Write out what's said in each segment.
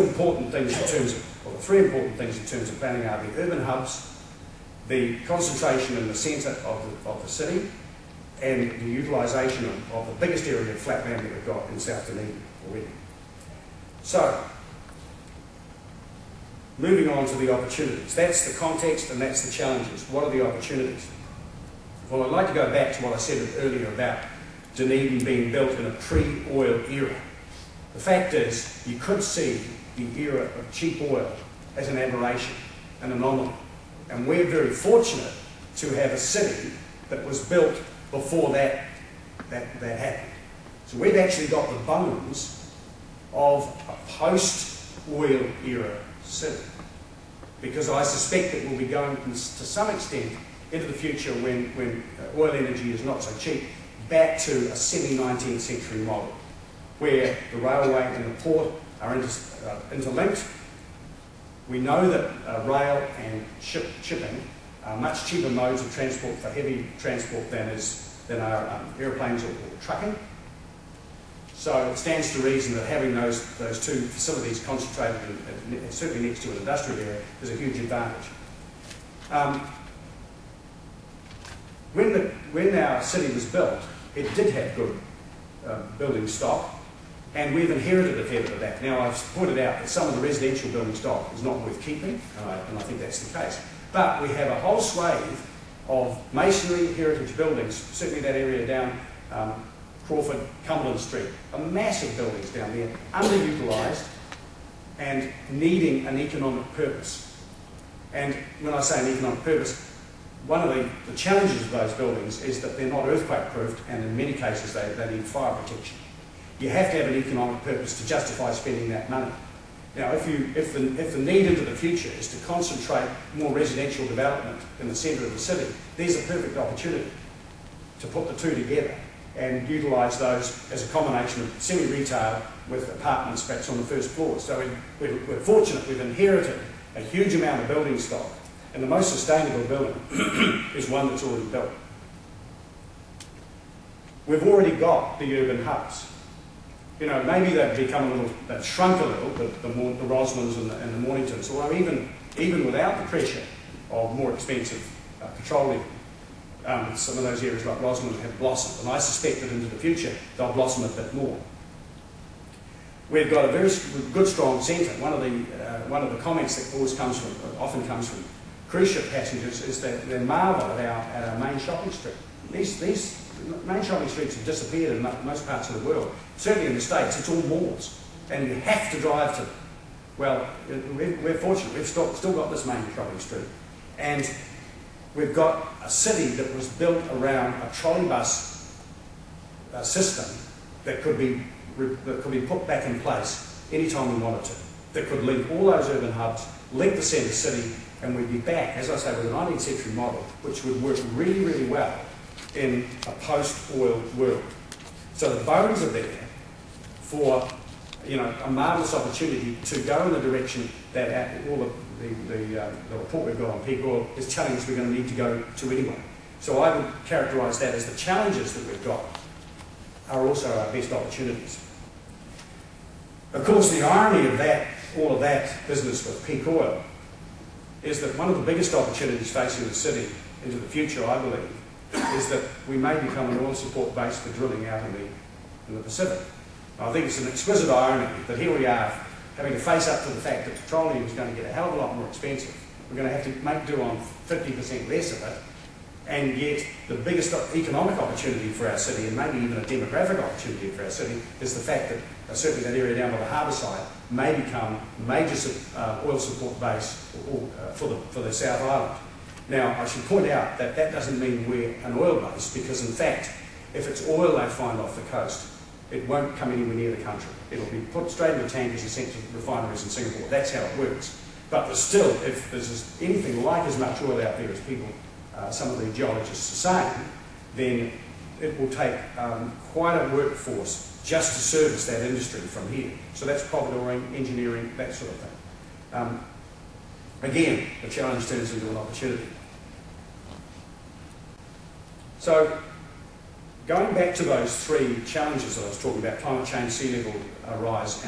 two important things in terms of, or the three important things in terms of planning are the urban hubs, the concentration in the centre of the city, and the utilisation of the biggest area of flat land that we've got in South Dunedin already. So, moving on to the opportunities. That's the context and that's the challenges. What are the opportunities? Well, I'd like to go back to what I said earlier about Dunedin being built in a pre-oil era. The fact is, you could see the era of cheap oil as an aberration, an anomaly. And we're very fortunate to have a city that was built before that happened. So we've actually got the bones of a post-oil era city. Because I suspect that we'll be going to some extent into the future when oil energy is not so cheap, back to a semi-19th century model, where the railway and the port are interlinked. We know that rail and shipping are much cheaper modes of transport for heavy transport than are aeroplanes or trucking. So it stands to reason that having those two facilities concentrated, certainly next to an industrial area, is a huge advantage. When our city was built, it did have good building stock, and we've inherited a fair bit of that. Now, I've pointed out that some of the residential building stock is not worth keeping, and I think that's the case. But we have a whole swathe of masonry heritage buildings, certainly that area down Crawford, Cumberland Street, massive buildings down there, underutilised and needing an economic purpose. And when I say an economic purpose, one of the challenges of those buildings is that they're not earthquake-proofed, and in many cases they need fire protection. You have to have an economic purpose to justify spending that money. Now, if the need into the future is to concentrate more residential development in the centre of the city, there's a perfect opportunity to put the two together and utilise those as a combination of semi-retail with apartments perhaps on the first floor. So we're fortunate we've inherited a huge amount of building stock, and the most sustainable building is one that's already built. We've already got the urban hubs. You know, maybe they've shrunk a little, the Roslands and the Morningtons, or even without the pressure of more expensive petroleum. Some of those areas like Roslyn have blossomed, and I suspect that into the future they'll blossom a bit more. We've got a very good, strong centre. One of the comments that often comes from cruise ship passengers is that they marvel at our main shopping street. These main shopping streets have disappeared in most parts of the world. Certainly in the States, it's all malls, and you have to drive to them. Well, we're fortunate. We've still got this main shopping street, and we've got a city that was built around a trolley bus system that could be put back in place anytime we wanted to, that could link all those urban hubs, link the centre city, and we'd be back, as I say, with a 19th century model, which would work really, really well in a post-oil world. So the bones are there for, you know, a marvellous opportunity to go in the direction that all the report we've got on peak oil is telling us we're going to need to go to anyway. So I would characterise that as the challenges that we've got are also our best opportunities. Of course, the irony of all of that business with peak oil is that one of the biggest opportunities facing the city into the future, I believe, is that we may become an oil support base for drilling out in the Pacific. I think it's an exquisite irony that here we are having to face up to the fact that petroleum is going to get a hell of a lot more expensive. We're going to have to make do on 50% less of it, and yet the biggest economic opportunity for our city, and maybe even a demographic opportunity for our city, is the fact that certainly that area down by the harbour side may become a major oil support base for the South Island. Now, I should point out that that doesn't mean we're an oil base, because in fact, if it's oil they find off the coast, it won't come anywhere near the country. It'll be put straight into tankers and sent to refineries in Singapore. That's how it works. But there's still, if there's anything like as much oil out there as people, some of the geologists are saying, then it will take quite a workforce just to service that industry from here. So that's providooring, engineering, that sort of thing. Again, the challenge turns into an opportunity. So, going back to those three challenges that I was talking about, climate change, sea level rise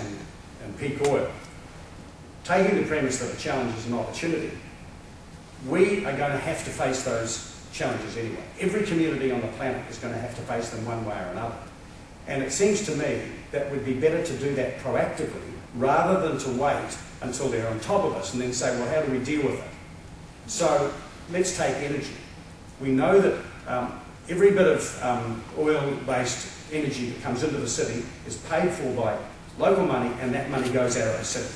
and peak oil, taking the premise that a challenge is an opportunity, we are going to have to face those challenges anyway. Every community on the planet is going to have to face them one way or another. And it seems to me that it would be better to do that proactively rather than to wait until they're on top of us and then say, well, how do we deal with it? So let's take energy. We know that every bit of oil-based energy that comes into the city is paid for by local money, and that money goes out of the city.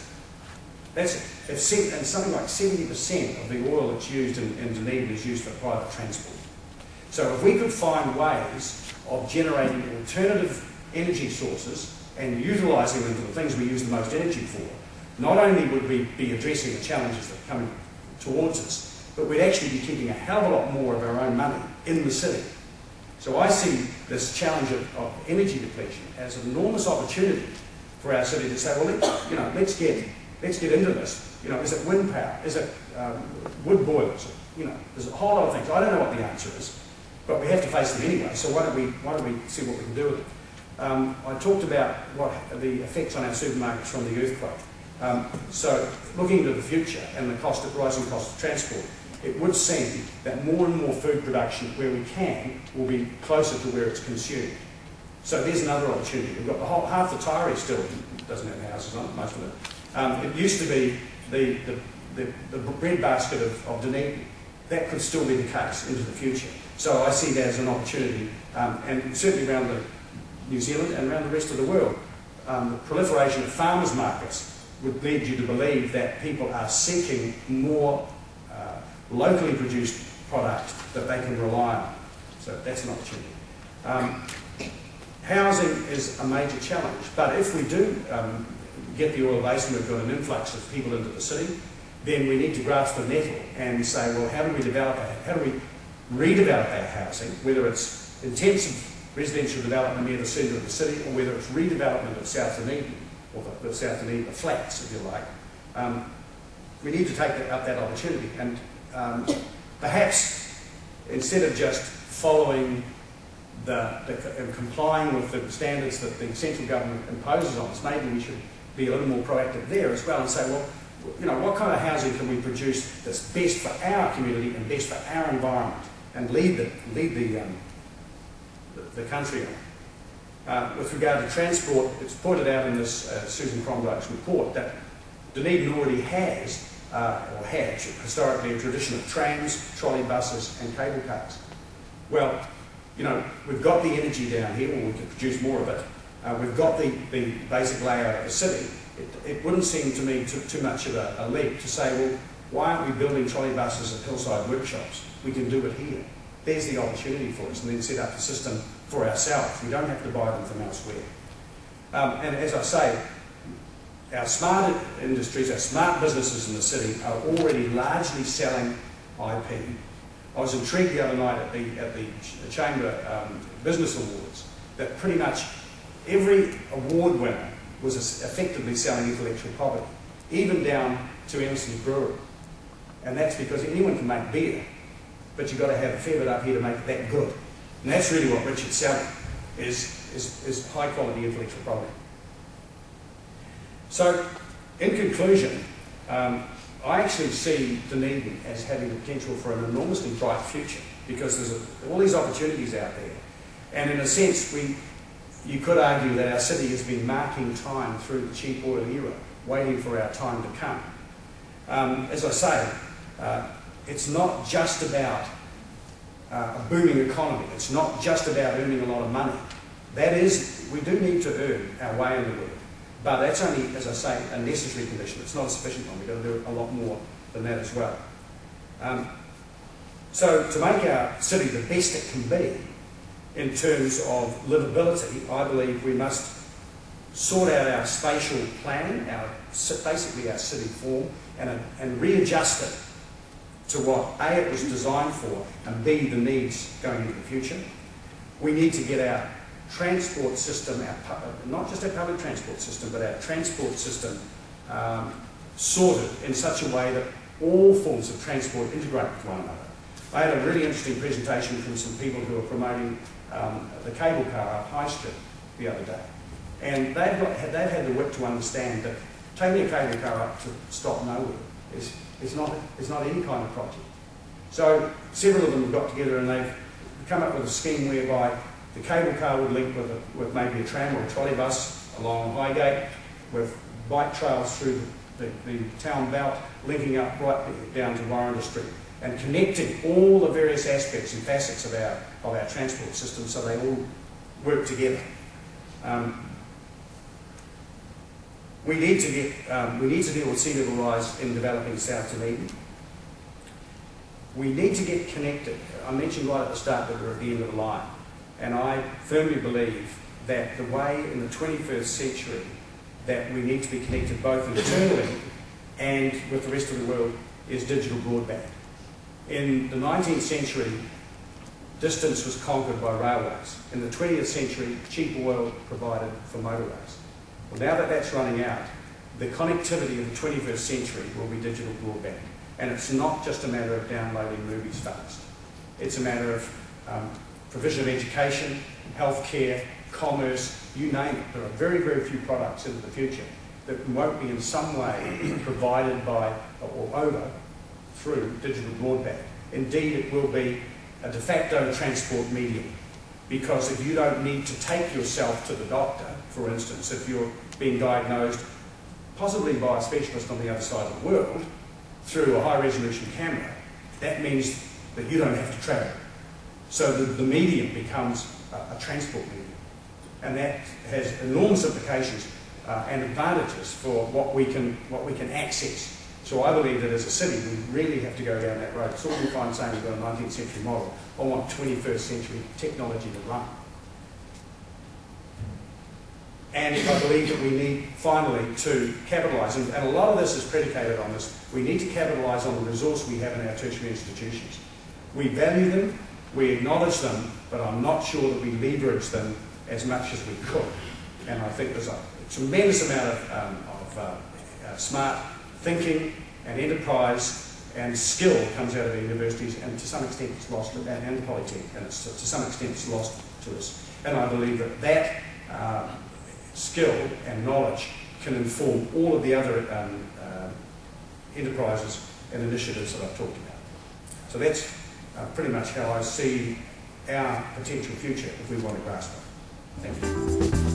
That's it. And something like 70% of the oil that's used in Dunedin is used for private transport. So if we could find ways of generating alternative energy sources and utilising them for the things we use the most energy for, not only would we be addressing the challenges that are coming towards us, but we'd actually be keeping a hell of a lot more of our own money in the city. So I see this challenge of energy depletion as an enormous opportunity for our city to say, well, let's get into this. Is it wind power? Is it wood boilers? There's a whole lot of things. I don't know what the answer is, but we have to face them anyway. So why don't we see what we can do with it? I talked about what the effects on our supermarkets from the earthquake. So looking to the future and the rising cost of transport, it would seem that more and more food production, where we can, will be closer to where it's consumed. So there's another opportunity. We've got half the Toroa still doesn't have houses on it, most of it. It used to be the breadbasket of Dunedin. That could still be the case into the future. So I see that as an opportunity, and certainly around New Zealand and around the rest of the world. The proliferation of farmers' markets would lead you to believe that people are seeking more locally produced product that they can rely on. So that's an opportunity. Housing is a major challenge, but if we do get the oil base and we've got an influx of people into the city, then we need to grasp the nettle and say, well, how do we redevelop our housing, whether it's intensive residential development near the centre of the city, or whether it's redevelopment of South Dunedin, or the South Dunedin flats, if you like. We need to take up that opportunity, and perhaps instead of just following and complying with the standards that the central government imposes on us, maybe we should be a little more proactive there as well and say, well, what kind of housing can we produce that's best for our community and best for our environment, and lead the country on. With regard to transport, it's pointed out in this Susan Crondyke's report that Dunedin already has, or had historically, a tradition of trams, trolley buses and cable cars. Well, we've got the energy down here, or we can produce more of it. We've got the basic layout of the city. It wouldn't seem to me too much of a leap to say, well, why aren't we building trolley buses at hillside workshops? We can do it here. There's the opportunity for us, and then set up a system for ourselves. We don't have to buy them from elsewhere. And as I say, our smart industries, our smart businesses in the city are already largely selling IP. I was intrigued the other night at the Chamber Business Awards that pretty much every award winner was effectively selling intellectual property, even down to Emerson's Brewery. And that's because anyone can make beer, but you've got to have a fair bit up here to make it that good. And that's really what Richard's selling, is high quality intellectual property. So, in conclusion, I actually see Dunedin as having the potential for an enormously bright future, because there's all these opportunities out there. And in a sense, you could argue that our city has been marking time through the cheap oil era, waiting for our time to come. As I say, it's not just about a booming economy. It's not just about earning a lot of money. We do need to earn our way in the world. But that's only, as I say, a necessary condition. It's not a sufficient one. We've got to do a lot more than that as well. So to make our city the best it can be in terms of livability, I believe we must sort out our spatial planning, basically our city form, and readjust it to what A, it was designed for, and B, the needs going into the future. We need to get our transport system, not just our public transport system, but our transport system sorted in such a way that all forms of transport integrate with one another. I had a really interesting presentation from some people who are promoting the cable car up High Street the other day. And they've had the wit to understand that taking a cable car up to stop nowhere is not any kind of project. So several of them have got together and they've come up with a scheme whereby the cable car would link with maybe a tram or a trolley bus along Highgate, with bike trails through the town belt, linking up right down to Warrender Street, and connecting all the various aspects and facets of our transport system so they all work together. We need to deal with sea level rise in developing South Dunedin. We need to get connected. I mentioned right at the start that we're at the end of the line, and I firmly believe that the way in the 21st century that we need to be connected both internally and with the rest of the world is digital broadband. In the 19th century, distance was conquered by railways. In the 20th century, cheap oil provided for motorways. Well, now that that's running out, the connectivity of the 21st century will be digital broadband. And it's not just a matter of downloading movies fast. It's a matter of provision of education, healthcare, commerce, you name it. There are very, very few products into the future that won't be in some way provided by or over through digital broadband. Indeed, it will be a de facto transport medium, because if you don't need to take yourself to the doctor, for instance, if you're being diagnosed possibly by a specialist on the other side of the world through a high-resolution camera, that means that you don't have to travel. So the medium becomes a transport medium. And that has enormous implications and advantages for what we can access. So I believe that as a city, we really have to go down that road. It's all we find saying we've got a 19th century model. I want 21st century technology to run. And I believe that we need, finally, to capitalise, and a lot of this is predicated on this, we need to capitalise on the resource we have in our tertiary institutions. We value them, we acknowledge them, but I'm not sure that we leverage them as much as we could. And I think there's a tremendous amount of smart thinking and enterprise and skill comes out of the universities, and to some extent it's lost, and Polytech, and to some extent it's lost to us. And I believe that that skill and knowledge can inform all of the other enterprises and initiatives that I've talked about. So that's pretty much how I see our potential future if we want to grasp it. Thank you.